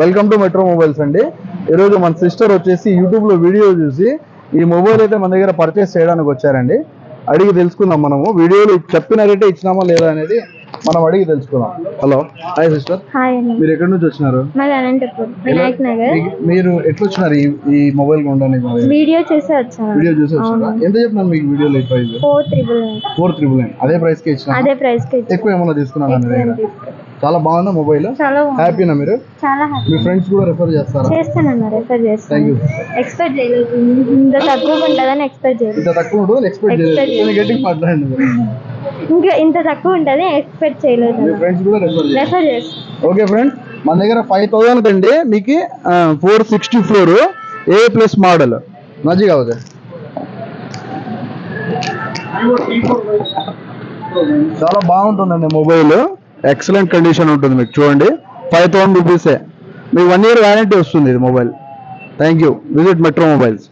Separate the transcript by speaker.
Speaker 1: Welcome to metro mobiles అండి. ఈరోజు మన సిస్టర్ వచ్చేసి యూట్యూబ్ లో వీడియో చూసి ఈ మొబైల్ అయితే మన దగ్గర పర్చేస్ చేయడానికి వచ్చారండి. అడిగి తెలుసుకుందాం మనము. వీడియోలో చెప్పిన రేటే ఇచ్చినామా లేదా అనేది మనం అడిగి తెలుసుకుందాం. Hello, hi sister. మీరు ఎక్కడి నుంచి వచ్చినారు? మీరు ఎట్లా వచ్చినారు ఈ మొబైల్ కొనడానికి?
Speaker 2: వీడియో చూసి వచ్చాను.
Speaker 1: వీడియో చూసి వచ్చారా? ఎంత చెప్పినారు మీకు వీడియోలో? ప్రైస్ 4,999. అదే ప్రైస్ కి ఇచ్చినా?
Speaker 2: అదే ప్రైస్ కి.
Speaker 1: ఎక్కువ ఏమైనా తీసుకున్నారా? చాలా బాగుందా మొబైల్? హ్యాపీనా మీరు?
Speaker 2: చాలా హ్యాపీ.
Speaker 1: మీ ఫ్రెండ్స్ కూడా రెఫర్ చేస్తారా?
Speaker 2: చేస్తానన్నా, రెఫర్ చేస్తాను. ఎక్స్పెక్ట్ చేయలేదు ఇంత తక్కువ ఉంటుందని. ఎక్స్పెక్ట్ చేయలేదు.
Speaker 1: ఇంత తక్కువ ఉంటుందని ఎక్స్పెక్ట్ చేయలేదు. గట్టిగా మాట్లాడండి.
Speaker 2: ఇంకా ఇంత తక్కువ ఉంటుంది ఎక్స్పెక్ట్ చేయలేదు.
Speaker 1: మీ ఫ్రెండ్స్ కూడా
Speaker 2: రెఫర్ చేస్తాను.
Speaker 1: ఓకే ఫ్రెండ్స్, మన దగ్గర 5,000 కండి మీకు 464 A+ మోడల్ మంచిగా అవుతుంది. చాలా బాగుంటుందండి మొబైల్. ఎక్సలెంట్ కండిషన్ ఉంటుంది. మీకు చూడండి, 5,000 రూపీసే. మీకు 1 year వ్యారంటీ వస్తుంది ఇది mobile. Thank you. Visit metro mobiles.